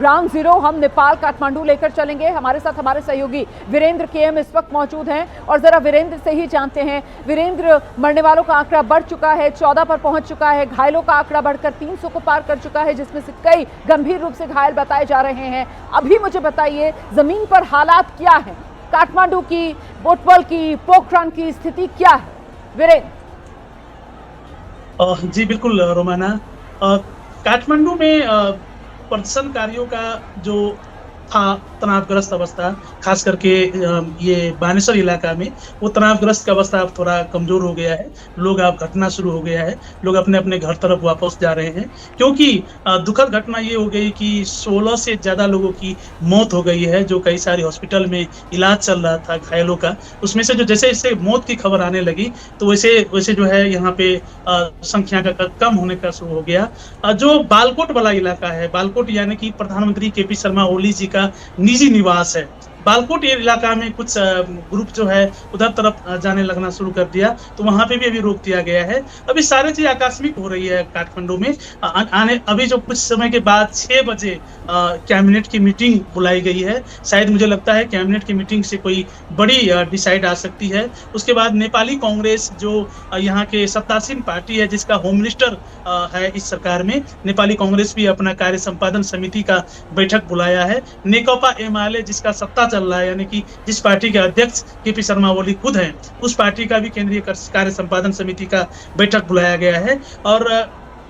Ground zero हम नेपाल काठमांडू लेकर चलेंगे। हमारे साथ हमारे सहयोगी वीरेंद्र केएम इस वक्त मौजूद हैं और जरा वीरेंद्र से ही जानते हैं। वीरेंद्र, मरने वालों का आंकड़ा बढ़ चुका है, 14 पर पहुंच चुका है, घायलों का आंकड़ा बढ़कर 300 को पार कर चुका है, जिसमें से कई गंभीर रूप से घायल बताए जा रहे हैं। अभी मुझे बताइए जमीन पर हालात क्या है, काठमांडू की, बोटवल की, पोखरण की स्थिति क्या है? वीरेंद्र। जी बिल्कुल रोमाना, काठमांडू में प्रदर्शनकारियों का जो था तनावग्रस्त अवस्था, खास करके ये बानेश्वर इलाका में वो तनावग्रस्त का अवस्था अब थोड़ा कमजोर हो गया है। लोग अब घटना शुरू हो गया है, लोग अपने अपने घर तरफ वापस जा रहे हैं, क्योंकि दुखद घटना ये हो गई कि 16 से ज़्यादा लोगों की मौत हो गई है। जो कई सारे हॉस्पिटल में इलाज चल रहा था घायलों का, उसमें से जो जैसे जैसे मौत की खबर आने लगी तो वैसे वैसे जो है यहाँ पे संख्या का कम होने का शुरू हो गया। जो बालकोट वाला इलाका है, बालकोट यानी कि प्रधानमंत्री केपी शर्मा ओली जी का निजी निवास है, बालकोट इलाका में कुछ ग्रुप जो है उधर तरफ जाने लगना शुरू कर दिया, तो वहां पे भी अभी रोक दिया गया है। अभी सारी चीज आकस्मिक हो रही है काठमांडू में। आने अभी जो कुछ समय के बाद 6 बजे कैबिनेट की मीटिंग बुलाई गई है। शायद मुझे लगता है कैबिनेट की मीटिंग से कोई बड़ी डिसाइड आ सकती है। उसके बाद नेपाली कांग्रेस जो यहाँ के सत्तासीन पार्टी है, जिसका होम मिनिस्टर है इस सरकार में, नेपाली कांग्रेस भी अपना कार्य संपादन समिति का बैठक बुलाया है। नेकपा एमाले जिसका सत्ता चल रहा है, यानी कि जिस पार्टी के अध्यक्ष केपी शर्मा ओली खुद हैं, उस पार्टी का भी केंद्रीय कार्य संपादन समिति का बैठक बुलाया गया है। और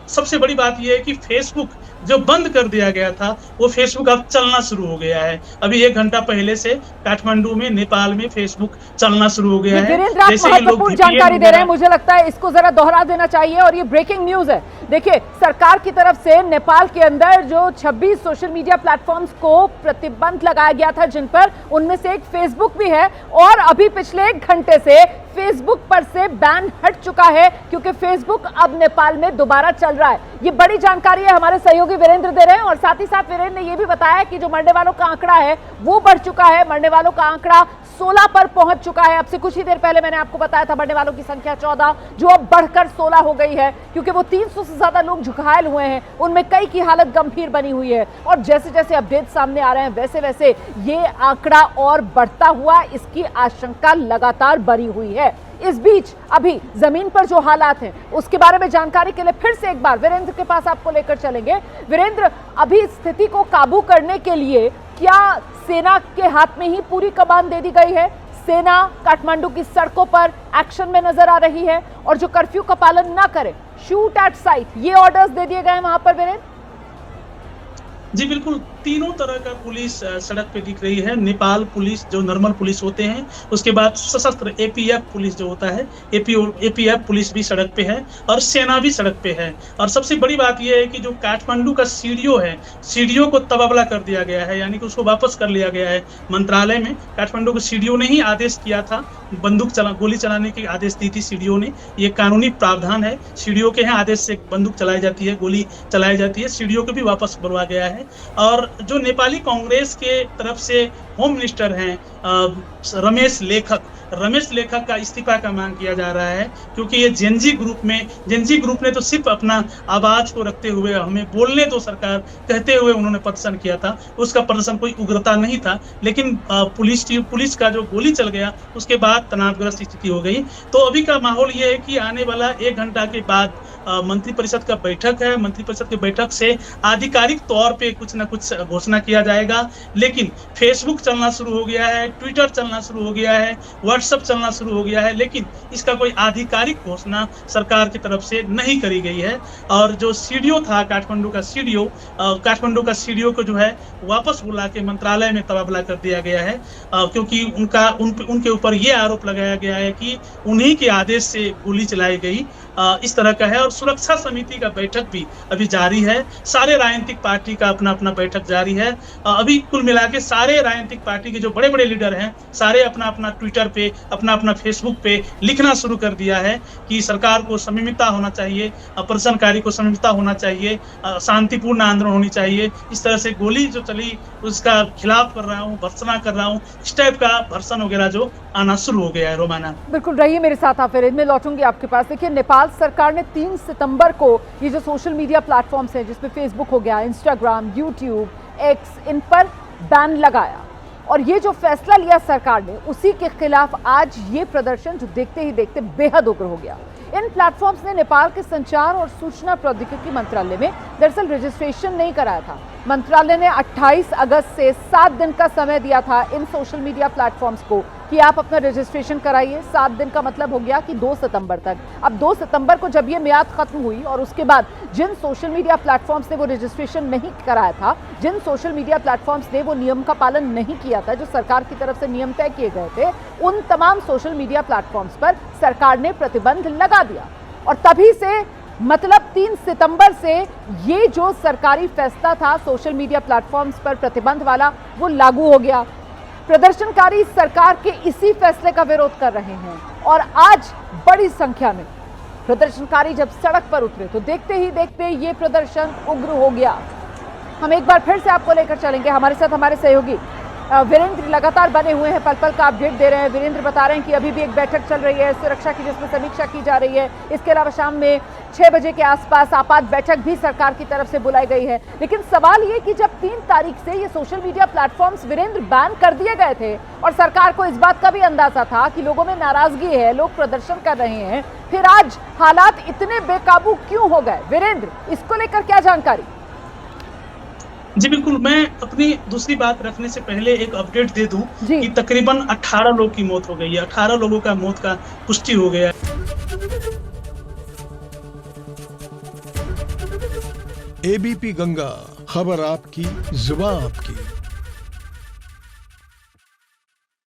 सबसे बड़ी बात यह है कि फेसबुक जो बंद कर दिया गया था वो फेसबुक अब चलना शुरू हो गया है। अभी 1 घंटा पहले से काठमांडू में, नेपाल में फेसबुक चलना शुरू हो गया है। जैसे महत्वपूर्ण जानकारी दे रहे हैं, मुझे लगता है इसको जरा दोहरा देना चाहिए और ये ब्रेकिंग न्यूज है। देखिए, सरकार की तरफ से नेपाल के अंदर जो 26 सोशल मीडिया प्लेटफॉर्म्स को प्रतिबंध लगाया गया था, जिन पर उनमें से एक फेसबुक भी है, और अभी पिछले 1 घंटे से फेसबुक पर से बैन हट चुका है, क्योंकि फेसबुक अब नेपाल में दोबारा चल रहा है। ये बड़ी जानकारी है, हमारे सहयोगी वीरेंद्र दे रहे हैं। और साथ ही साथ वीरेंद्र ने यह भी बताया कि जो मरने वालों का आंकड़ा है वो बढ़ चुका है, मरने वालों का आंकड़ा 16 पर पहुंच चुका है। अब से कुछ ही देर पहले मैंने आपको बताया था मरने वालों की संख्या 14, जो अब बढ़कर 16 हो गई है, क्योंकि वो 300 से ज्यादा लोग घायल हुए हैं, उनमें कई की हालत गंभीर बनी हुई है। और जैसे जैसे अपडेट सामने आ रहे हैं वैसे वैसे ये आंकड़ा और बढ़ता हुआ, इसकी आशंका लगातार बनी हुई है। इस बीच अभी जमीन पर जो हालात हैं उसके बारे में जानकारी के लिए फिर से एक बार वीरेंद्र के पास आपको लेकर चलेंगे। वीरेंद्र, अभी स्थिति को काबू करने के लिए क्या सेना के हाथ में ही पूरी कमान दे दी गई है? सेना काठमांडू की सड़कों पर एक्शन में नजर आ रही है, और जो कर्फ्यू का पालन ना करे, शूट एट साइट, ये ऑर्डर्स दे दिए गए वहां पर वीरेंद्र? जी बिल्कुल, तीनों तरह का पुलिस सड़क पे दिख रही है। नेपाल पुलिस जो नॉर्मल पुलिस होते हैं, उसके बाद सशस्त्र एपीएफ पुलिस जो होता है, एपीएफ पुलिस भी सड़क पे है और सेना भी सड़क पे है। और सबसे बड़ी बात यह है कि जो काठमांडू का सीडीओ है, सीडीओ को तबादला कर दिया गया है, यानी कि उसको वापस कर लिया गया है मंत्रालय में। काठमांडू को सीडीओ ने ही आदेश किया था, गोली चलाने की आदेश दी थी सीडीओ ने। ये कानूनी प्रावधान है, सीडीओ के यहाँ आदेश से बंदूक चलाई जाती है, गोली चलाई जाती है। सीडीओ को भी वापस बुलवा गया है। और जो नेपाली कांग्रेस के तरफ से होम मिनिस्टर हैं रमेश लेखक का इस्तीफा का मांग किया जा रहा है, क्योंकि ये जेनजी ग्रुप ने तो सिर्फ अपना आवाज को रखते हुए, हमें बोलने दो सरकार कहते हुए उन्होंने प्रदर्शन किया था। उसका प्रदर्शन कोई उग्रता नहीं था, लेकिन पुलिस का जो गोली चल गया उसके बाद तनावग्रस्त स्थिति हो गई। तो अभी का माहौल ये है कि आने वाला 1 घंटा के बाद मंत्रिपरिषद का बैठक है। मंत्रिपरिषद की बैठक से आधिकारिक तौर पे कुछ ना कुछ घोषणा किया जाएगा। लेकिन फेसबुक चलना शुरू हो गया है, ट्विटर चलना शुरू हो गया है, व्हाट्सएप चलना शुरू हो गया है, लेकिन इसका कोई आधिकारिक घोषणा सरकार की तरफ से नहीं करी गई है। और जो सीडीओ था काठमांडू का सीडीओ को जो है वापस बुला के मंत्रालय में तबादला कर दिया गया है, क्योंकि उनके ऊपर ये आरोप लगाया गया है कि उन्हीं के आदेश से गोली चलाई गई, इस तरह का है। और सुरक्षा समिति का बैठक भी अभी जारी है। सारे राजनीतिक पार्टी का अपना अपना बैठक जारी है। अभी कुल मिला के सारे राजनीतिक पार्टी के जो बड़े बड़े लीडर हैं, सारे अपना अपना ट्विटर पे, अपना अपना फेसबुक पे लिखना शुरू कर दिया है कि सरकार को संयमितता होना चाहिए, प्रदर्शनकारी को संयमितता होना चाहिए, शांतिपूर्ण आंदोलन होनी चाहिए। इस तरह से गोली जो चली उसका खिलाफ कर रहा हूँ, भर्त्सना कर रहा हूँ, इस टाइप का भर्सन वगैरह जो आना शुरू हो गया है। रोमाना, बिल्कुल रहिए मेरे साथ, आप फिर मैं लौटूंगी आपके पास। देखिए, नेपाल सरकार ने 3 सितंबर को ये जो सोशल मीडिया प्लेटफॉर्म्स हैं, जिसमें फेसबुक हो गया, इंस्टाग्राम, यूट्यूब, एक्स, इन पर बैन लगाया। और ये जो फैसला लिया सरकार ने, उसी के खिलाफ आज ये प्रदर्शन जो देखते ही देखते बेहद उग्र हो गया। इन प्लेटफॉर्म्स ने नेपाल के संचार और सूचना प्रौद्योगिकी मंत्रालय में दरअसल रजिस्ट्रेशन नहीं कराया था। मंत्रालय ने 28 अगस्त से 7 दिन का समय दिया था इन सोशल मीडिया प्लेटफॉर्म्स को कि आप अपना रजिस्ट्रेशन कराइए। 7 दिन का मतलब हो गया कि 2 सितंबर तक। अब 2 सितंबर को जब ये मियाद खत्म हुई और उसके बाद जिन सोशल मीडिया प्लेटफॉर्म्स ने वो रजिस्ट्रेशन नहीं कराया था, जिन सोशल मीडिया प्लेटफॉर्म्स ने वो नियम का पालन नहीं किया था, जो सरकार की तरफ से नियम तय किए गए थे, उन तमाम सोशल मीडिया प्लेटफॉर्म्स पर सरकार ने प्रतिबंध लगा दिया। और तभी से मतलब 3 सितंबर से ये जो सरकारी फैसला था सोशल मीडिया प्लेटफॉर्म्स पर प्रतिबंध वाला, वो लागू हो गया। प्रदर्शनकारी सरकार के इसी फैसले का विरोध कर रहे हैं और आज बड़ी संख्या में प्रदर्शनकारी जब सड़क पर उतरे तो देखते ही देखते ये प्रदर्शन उग्र हो गया। हम एक बार फिर से आपको लेकर चलेंगे। हमारे साथ हमारे सहयोगी वीरेंद्र लगातार बने हुए हैं, पल पल का अपडेट दे रहे हैं। वीरेंद्र बता रहे हैं कि अभी भी एक बैठक चल रही है सुरक्षा की, जिसमें समीक्षा की जा रही है। इसके अलावा शाम में 6 बजे के आसपास आपात बैठक भी सरकार की तरफ से बुलाई गई है। लेकिन सवाल ये कि जब 3 तारीख से ये social media platforms Virendra ban कर दिए गए थे और सरकार को इस बात का भी अंदाजा था कि लोगों में नाराजगी है, लोग प्रदर्शन कर रहे हैं, फिर आज हालात इतने बेकाबू क्यों हो गए? वीरेंद्र, इसको लेकर क्या जानकारी? जी बिल्कुल, मैं अपनी दूसरी बात रखने से पहले एक अपडेट दे दूं कि तकरीबन 18 लोगों की मौत हो गई है। 18 लोगों का मौत का पुष्टि हो गया है। एबीपी गंगा, खबर आपकी, जुबान आपकी।